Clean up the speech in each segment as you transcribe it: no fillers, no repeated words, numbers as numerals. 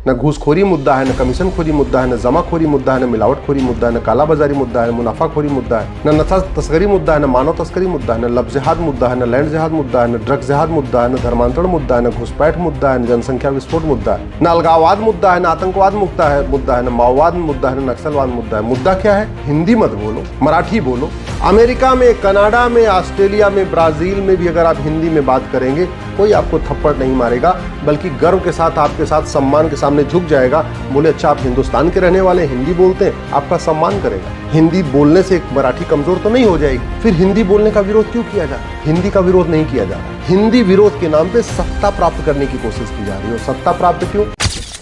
न घूसखोरी मुद्दा है, न कमीशनखोरी मुद्दा है, न जमाखोरी मुद्दा है, न मिलावटखोरी मुद्दा है, न कालाबाजारी मुद्दा है, न मुनाफाखोरी मुद्दा है, न नशा तस्करी मुद्दा है, न मानव तस्करी मुद्दा है, न लव जिहाद मुद्दा है, न लैंड जिहाद मुद्दा है, न ड्रग जिहाद मुद्दा है, न धर्मांतरण मुद्दा है, न घुसपैठ मुद्दा है, न जनसंख्या विस्फोट मुद्दा है, न अलगाववाद मुद्दा है, न आतंकवाद मुद्दा है, न माओवाद मुद्दा है, न नक्सलवाद मुद्दा है। मुद्दा क्या है? हिंदी मत बोलो, मराठी बोलो। अमेरिका में, कनाडा में, ऑस्ट्रेलिया में, ब्राजील में भी अगर आप हिंदी में बात करेंगे कोई आपको थप्पड़ नहीं मारेगा, बल्कि गर्व के साथ आपके साथ सम्मान के सामने झुक जाएगा। बोले अच्छा आप हिंदुस्तान के रहने वाले हिंदी बोलते हैं, आपका सम्मान करेगा। हिंदी बोलने से एक मराठी कमजोर तो नहीं हो जाएगी। फिर हिंदी बोलने का विरोध क्यों किया जा रहा है? हिंदी का विरोध नहीं किया जा रहा। हिंदी विरोध के नाम पे सत्ता प्राप्त करने की कोशिश की जा रही है। और सत्ता प्राप्त क्यों?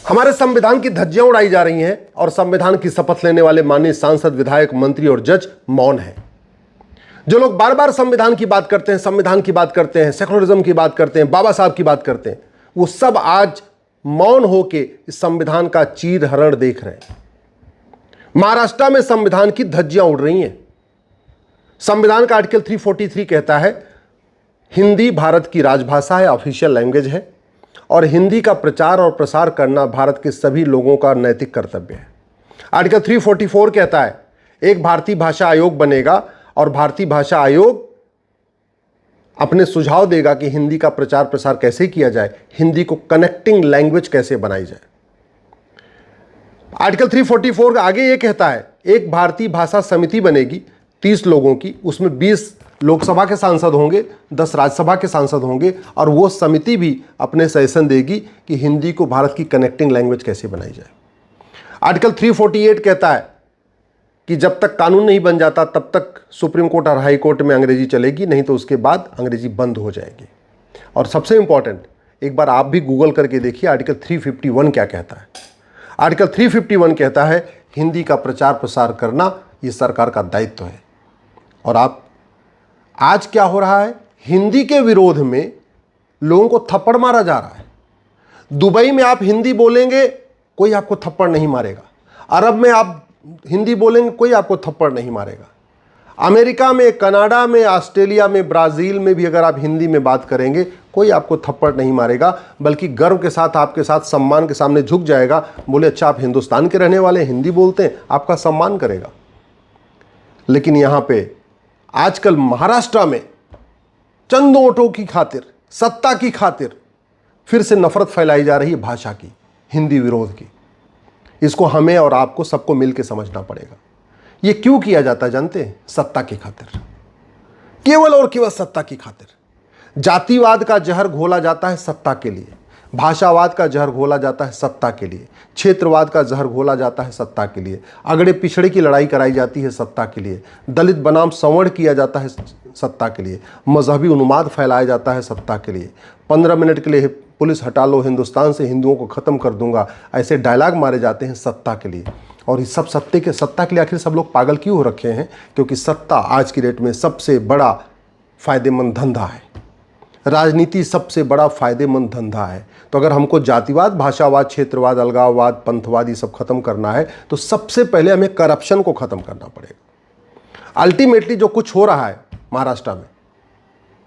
हमारे संविधान की धज्जियां उड़ाई जा रही हैं और संविधान की शपथ लेने वाले माननीय सांसद, विधायक, मंत्री और जज मौन है। जो लोग बार बार संविधान की बात करते हैं, संविधान की बात करते हैं, सेकुलरिज्म की बात करते हैं, बाबा साहब की बात करते हैं, वो सब आज मौन होके इस संविधान का चीर हरण देख रहे हैं। महाराष्ट्र में संविधान की धज्जियां उड़ रही हैं। संविधान का आर्टिकल 343 कहता है हिंदी भारत की राजभाषा है, ऑफिशियल लैंग्वेज है, और हिंदी का प्रचार और प्रसार करना भारत के सभी लोगों का नैतिक कर्तव्य है। आर्टिकल 344 कहता है एक भारतीय भाषा आयोग बनेगा और भारतीय भाषा आयोग अपने सुझाव देगा कि हिंदी का प्रचार प्रसार कैसे किया जाए, हिंदी को कनेक्टिंग लैंग्वेज कैसे बनाई जाए। आर्टिकल 344 आगे ये कहता है एक भारतीय भाषा समिति बनेगी 30 लोगों की, उसमें 20 लोकसभा के सांसद होंगे, 10 राज्यसभा के सांसद होंगे, और वो समिति भी अपने सजेशन देगी कि हिंदी को भारत की कनेक्टिंग लैंग्वेज कैसे बनाई जाए। आर्टिकल 348 कहता है कि जब तक कानून नहीं बन जाता तब तक सुप्रीम कोर्ट और हाई कोर्ट में अंग्रेजी चलेगी, नहीं तो उसके बाद अंग्रेजी बंद हो जाएगी। और सबसे इंपॉर्टेंट, एक बार आप भी गूगल करके देखिए आर्टिकल 351 क्या कहता है। आर्टिकल 351 कहता है हिंदी का प्रचार प्रसार करना ये सरकार का दायित्व है। और आप आज क्या हो रहा है? हिंदी के विरोध में लोगों को थप्पड़ मारा जा रहा है। दुबई में आप हिंदी बोलेंगे कोई आपको थप्पड़ नहीं मारेगा। अरब में आप हिंदी बोलेंगे कोई आपको थप्पड़ नहीं मारेगा। अमेरिका में, कनाडा में, ऑस्ट्रेलिया में, ब्राजील में भी अगर आप हिंदी में बात करेंगे कोई आपको थप्पड़ नहीं मारेगा, बल्कि गर्व के साथ आपके साथ सम्मान के सामने झुक जाएगा। बोले अच्छा आप हिंदुस्तान के रहने वाले हिंदी बोलते हैं, आपका सम्मान करेगा। लेकिन यहां पे आजकल महाराष्ट्र में चंद वोटों की खातिर, सत्ता की खातिर फिर से नफरत फैलाई जा रही है भाषा की, हिंदी विरोध की। इसको हमें और आपको सबको मिलकर समझना पड़ेगा। ये क्यों किया जाता है जानते हैं? सत्ता की खातिर, केवल और केवल सत्ता की खातिर। जातिवाद का जहर घोला जाता है सत्ता के लिए, भाषावाद का जहर घोला जाता है सत्ता के लिए, क्षेत्रवाद का जहर घोला जाता है सत्ता के लिए, अगड़े पिछड़े की लड़ाई कराई जाती है सत्ता के लिए, दलित बनाम सवर्ण किया जाता है सत्ता के लिए, मजहबी उन्माद फैलाया जाता है सत्ता के लिए, 15 मिनट के लिए पुलिस हटा लो, हिंदुस्तान से हिंदुओं को ख़त्म कर दूंगा, ऐसे डायलॉग मारे जाते हैं सत्ता के लिए। और इस सब सत्ता के लिए आखिर सब लोग पागल क्यों हो रखे हैं? क्योंकि सत्ता आज की डेट में सबसे बड़ा फ़ायदेमंद धंधा है। राजनीति सबसे बड़ा फ़ायदेमंद धंधा है। तो अगर हमको जातिवाद, भाषावाद, क्षेत्रवाद, अलगाववाद, पंथवाद ये सब खत्म करना है तो सबसे पहले हमें करप्शन को ख़त्म करना पड़ेगा। अल्टीमेटली जो कुछ हो रहा है महाराष्ट्र में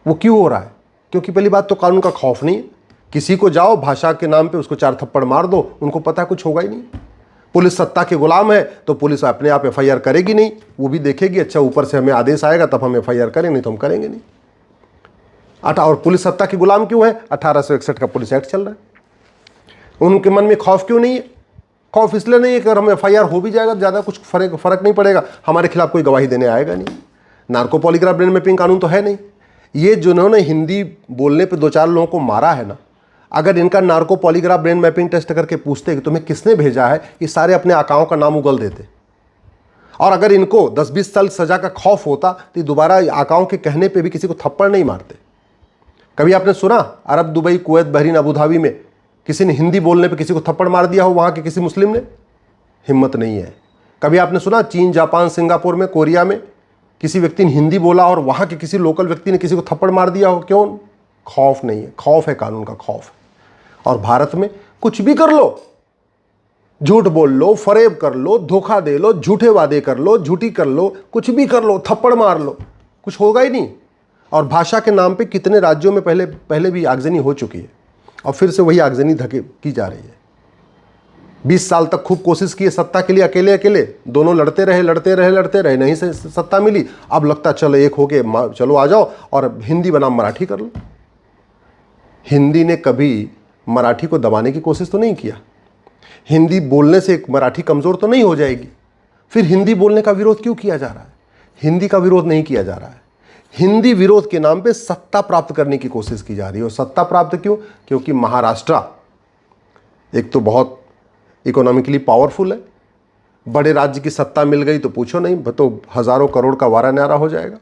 वो क्यों हो रहा है? क्योंकि पहली बात तो कानून का खौफ नहीं है। किसी को जाओ भाषा के नाम पे उसको 4 थप्पड़ मार दो, उनको पता कुछ होगा ही नहीं। पुलिस सत्ता के गुलाम है तो पुलिस अपने आप FIR करेगी नहीं, वो भी देखेगी अच्छा ऊपर से हमें आदेश आएगा तब हम FIR करेंगे, नहीं तो हम करेंगे नहीं। और पुलिस सत्ता के गुलाम क्यों है? 1861 का पुलिस एक्ट चल रहा है। उनके मन में खौफ क्यों नहीं है? खौफ इसलिए नहीं है कि अगर हम FIR हो भी जाएगा ज़्यादा कुछ फर्क नहीं पड़ेगा, हमारे खिलाफ कोई गवाही देने आएगा नहीं। नार्को पॉलीग्राफ ब्रेन मैपिंग कानून तो है नहीं। ये जिन्होंने हिंदी बोलने पे 2-4 लोगों को मारा है ना, अगर इनका narco polygraph brain mapping test करके पूछते कि तुम्हें किसने भेजा है, ये सारे अपने आकाओं का नाम उगल देते। और अगर इनको 10-20 साल सजा का खौफ होता तो दोबारा आकाओं के कहने पे भी किसी को थप्पड़ नहीं मारते। कभी आपने सुना अरब, Dubai, Kuwait, Bahrain, Abu Dhabi में किसी ने हिंदी बोलने पे किसी को थप्पड़ मार दिया हो? वहाँ के किसी मुस्लिम ने? हिम्मत नहीं है। कभी आपने सुना चीन, जापान, सिंगापुर में, कोरिया में किसी व्यक्ति ने हिंदी बोला और वहाँ के किसी लोकल व्यक्ति ने किसी को थप्पड़ मार दिया हो? क्यों? खौफ नहीं है। खौफ है कानून का, खौफ। और भारत में कुछ भी कर लो, झूठ बोल लो, फरेब कर लो, धोखा दे लो, झूठे वादे कर लो, झूठी कर लो, कुछ भी कर लो, थप्पड़ मार लो, कुछ होगा ही नहीं। और भाषा के नाम पे कितने राज्यों में पहले भी आगजनी हो चुकी है और फिर से वही आगजनी की जा रही है। 20 साल तक खूब कोशिश की सत्ता के लिए, अकेले अकेले दोनों लड़ते रहे, नहीं से सत्ता मिली। अब लगता चलो एक हो के चलो आ जाओ और हिंदी बनाम मराठी कर लो। हिंदी ने कभी मराठी को दबाने की कोशिश तो नहीं किया। हिंदी बोलने से एक मराठी कमज़ोर तो नहीं हो जाएगी। फिर हिंदी बोलने का विरोध क्यों किया जा रहा है? हिंदी का विरोध नहीं किया जा रहा है। हिंदी विरोध के नाम पे सत्ता प्राप्त करने की कोशिश की जा रही है। और सत्ता प्राप्त क्यों? क्योंकि महाराष्ट्र एक तो बहुत इकोनॉमिकली पावरफुल है, बड़े राज्य की सत्ता मिल गई तो पूछो नहीं, तो हज़ारों करोड़ का वारा न्यारा हो जाएगा,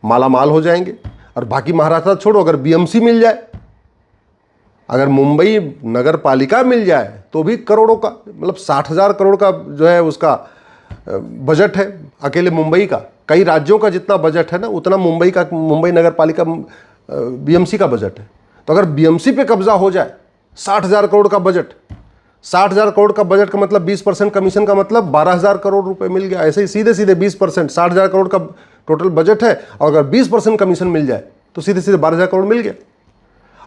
माला माल हो जाएंगे। और बाकी महाराष्ट्र छोड़ो, अगर बीएमसी मिल जाए, अगर मुंबई नगर पालिका मिल जाए तो भी करोड़ों का, मतलब 60,000 करोड़ का जो है उसका बजट है अकेले मुंबई का। कई राज्यों का जितना बजट है ना, उतना मुंबई नगर पालिका बीएमसी का बजट है। तो अगर बीएमसी पे कब्जा हो जाए, 60,000 करोड़ का बजट, 60,000 करोड़ का बजट का मतलब 20% कमीशन का मतलब 12,000 करोड़ रुपए मिल गया। ऐसे ही सीधे सीधे 20%, 60,000 करोड़ का टोटल बजट है और अगर 20% कमीशन मिल जाए तो सीधे सीधे 12,000 करोड़ मिल गया।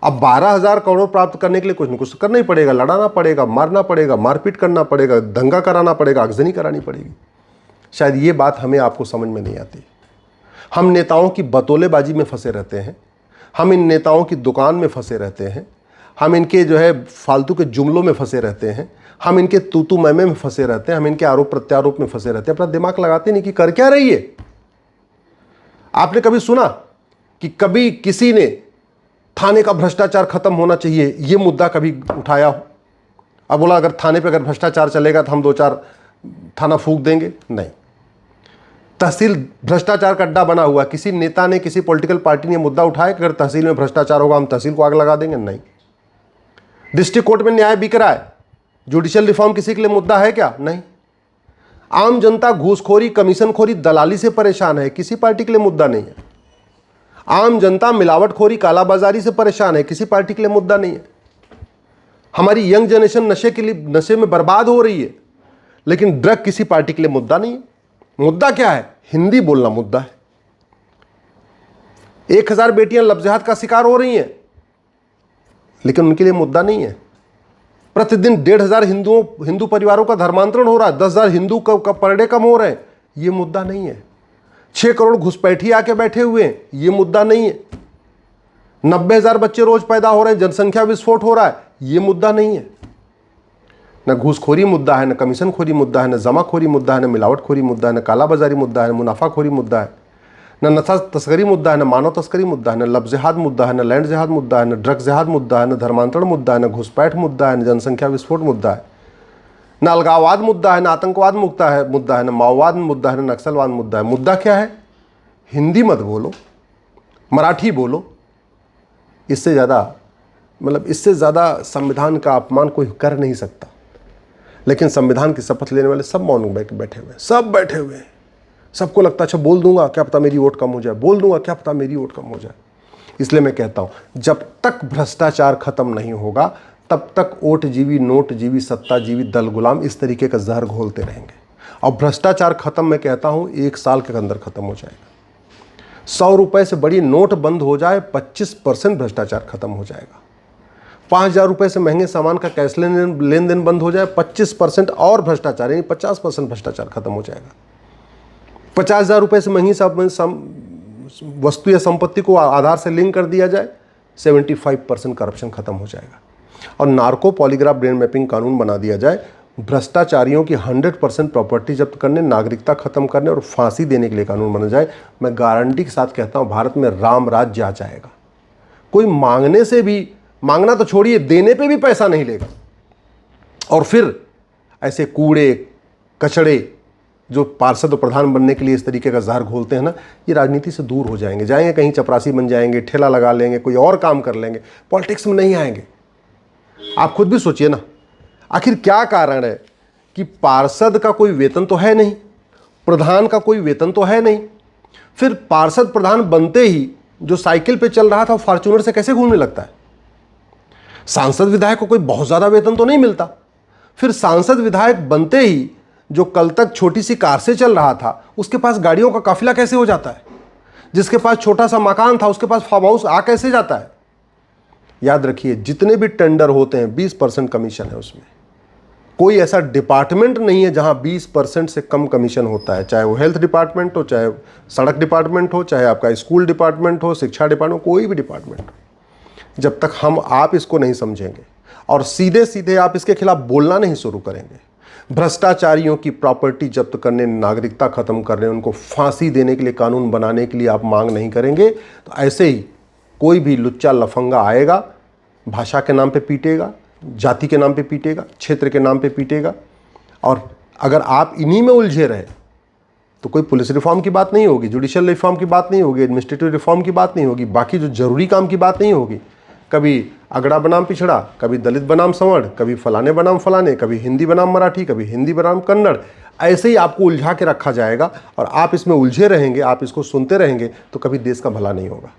अब 12,000 करोड़ प्राप्त करने के लिए कुछ न कुछ करना ही पड़ेगा, लड़ाना पड़ेगा, मारना पड़ेगा, मारपीट करना पड़ेगा, दंगा कराना पड़ेगा, आगजनी करानी पड़ेगी। शायद ये बात हमें आपको समझ में नहीं आती। हम नेताओं की बतौलेबाजी में फंसे रहते हैं, हम इन नेताओं की दुकान में फंसे रहते हैं, हम इनके जो है फालतू के जुमलों में फंसे रहते हैं, हम इनके तूतू मैमे में फंसे रहते हैं, हम इनके आरोप प्रत्यारोप में फंसे रहते हैं। अपना दिमाग लगाते नहीं कि कर क्या रही है। आपने कभी सुना कि कभी किसी ने थाने का भ्रष्टाचार खत्म होना चाहिए ये मुद्दा कभी उठाया हो? अब बोला अगर थाने पे अगर भ्रष्टाचार चलेगा तो हम 2-4 थाना फूंक देंगे? नहीं। तहसील भ्रष्टाचार का अड्डा बना हुआ, किसी नेता ने, किसी पॉलिटिकल पार्टी ने मुद्दा उठाया कि अगर तहसील में भ्रष्टाचार होगा हम तहसील को आग लगा देंगे? नहीं। डिस्ट्रिक्ट कोर्ट में न्याय बिक रहा है, जुडिशियल रिफॉर्म किसी के लिए मुद्दा है क्या? नहीं। आम जनता घूसखोरी, कमीशनखोरी, दलाली से परेशान है, किसी पार्टी के लिए मुद्दा नहीं है। आम जनता मिलावटखोरी, कालाबाजारी से परेशान है, किसी पार्टी के लिए मुद्दा नहीं है। हमारी यंग जनरेशन नशे में बर्बाद हो रही है, लेकिन ड्रग किसी पार्टी के लिए मुद्दा नहीं है। मुद्दा क्या है? हिंदी बोलना मुद्दा है। 1,000 बेटियां लफ्ज़ का शिकार हो रही हैं, लेकिन उनके लिए मुद्दा नहीं है। प्रतिदिन 1,500 हिंदू परिवारों का धर्मांतरण हो रहा है, 10,000 हिंदू का पर डे कम हो रहे हैं, ये मुद्दा नहीं है। 6 करोड़ घुसपैठी आके बैठे हुए हैं, ये मुद्दा नहीं है। 90,000 बच्चे रोज पैदा हो रहे हैं, जनसंख्या विस्फोट हो रहा है, ये मुद्दा नहीं है। न घूसखोरी मुद्दा है, न कमीशनखोरी मुद्दा है, न जमाखोरी मुद्दा है, न मिलावटखोरी मुद्दा है, न कालाबाजारी मुद्दा है, न मुनाफाखोरी मुद्दा है, न नशा तस्करी मुद्दा है, न मानव तस्करी मुद्दा है, न लब जिहाद मुद्दा है, न लैंड जिहाद मुद्दा है, न ड्रग जिहाद मुद्दा है, न धर्मांतरण मुद्दा है, न घुसपैठ मुद्दा है, न जनसंख्या विस्फोट मुद्दा है, न अलगाववाद मुद्दा है, न आतंकवाद मुद्दा है, न माओवाद मुद्दा है, न नक्सलवाद मुद्दा है। मुद्दा क्या है? हिंदी मत बोलो, मराठी बोलो। इससे ज़्यादा संविधान का अपमान कोई कर नहीं सकता। लेकिन संविधान की शपथ लेने वाले सब मौन बैठे हुए हैं, सब बैठे हुए हैं। सबको लगता है अच्छा बोल दूंगा क्या पता मेरी वोट कम हो जाए, बोल दूंगा क्या पता मेरी वोट कम हो जाए। इसलिए मैं कहता हूं जब तक भ्रष्टाचार खत्म नहीं होगा तब तक ओट जीवी, नोट जीवी, सत्ता जीवी, दल गुलाम इस तरीके का जहर घोलते रहेंगे। और भ्रष्टाचार खत्म मैं कहता हूं 1 साल के अंदर खत्म हो जाएगा। 100 रुपए से बड़ी नोट बंद हो जाए, 25% भ्रष्टाचार खत्म हो जाएगा। 5,000 रुपए से महंगे सामान का कैश लेन देन बंद हो जाए, 25% और भ्रष्टाचार, यानी 50% भ्रष्टाचार खत्म हो जाएगा। 50,000 रुपए से महंगी वस्तु या संपत्ति को आधार से लिंक कर दिया जाए, 75% करप्शन खत्म हो जाएगा। और नार्को पॉलीग्राफ ब्रेन मैपिंग कानून बना दिया जाए, भ्रष्टाचारियों की 100% प्रॉपर्टी जब्त करने, नागरिकता खत्म करने और फांसी देने के लिए कानून बना जाए। मैं गारंटी के साथ कहता हूं भारत में राम राज्य आ जाएगा। कोई मांगने से भी, मांगना तो छोड़िए, देने पे भी पैसा नहीं लेगा। और फिर ऐसे कूड़े कचड़े जो पार्षद और प्रधान बनने के लिए इस तरीके का जहर घोलते हैं ना, ये राजनीति से दूर हो जाएंगे, कहीं चपरासी बन जाएंगे, ठेला लगा लेंगे, कोई और काम कर लेंगे, पॉलिटिक्स में नहीं आएंगे। आप खुद भी सोचिए ना, आखिर क्या कारण है कि पार्षद का कोई वेतन तो है नहीं, प्रधान का कोई वेतन तो है नहीं, फिर पार्षद प्रधान बनते ही जो साइकिल पे चल रहा था वो फॉर्च्यूनर से कैसे घूमने लगता है? सांसद विधायक को कोई बहुत ज़्यादा वेतन तो नहीं मिलता, फिर सांसद विधायक बनते ही जो कल तक छोटी सी कार से चल रहा था उसके पास गाड़ियों का काफिला कैसे हो जाता है? जिसके पास छोटा सा मकान था उसके पास फार्म हाउस आ कैसे जाता है? याद रखिए, जितने भी टेंडर होते हैं 20% कमीशन है उसमें। कोई ऐसा डिपार्टमेंट नहीं है जहां 20% से कम कमीशन होता है, चाहे वो हेल्थ डिपार्टमेंट हो, चाहे सड़क डिपार्टमेंट हो, चाहे आपका स्कूल डिपार्टमेंट हो, शिक्षा डिपार्टमेंट, कोई भी डिपार्टमेंट हो। जब तक हम आप इसको नहीं समझेंगे और सीधे सीधे आप इसके खिलाफ बोलना नहीं शुरू करेंगे, भ्रष्टाचारियों की प्रॉपर्टी जब्त करने, नागरिकता खत्म करने, उनको फांसी देने के लिए कानून बनाने के लिए आप मांग नहीं करेंगे, तो ऐसे ही कोई भी लुच्चा लफंगा आएगा, भाषा के नाम पे पीटेगा, जाति के नाम पे पीटेगा, क्षेत्र के नाम पे पीटेगा। और अगर आप इन्हीं में उलझे रहे तो कोई पुलिस रिफॉर्म की बात नहीं होगी, जुडिशियल रिफॉर्म की बात नहीं होगी, एडमिनिस्ट्रेटिव रिफॉर्म की बात नहीं होगी, बाकी जो जरूरी काम की बात नहीं होगी। कभी अगड़ा बनाम पिछड़ा, कभी दलित बनाम संवर्ण, कभी फलाने बनाम फलाने, कभी हिंदी बनाम मराठी, कभी हिंदी बनाम कन्नड़, ऐसे ही आपको उलझा के रखा जाएगा और आप इसमें उलझे रहेंगे, आप इसको सुनते रहेंगे तो कभी देश का भला नहीं होगा।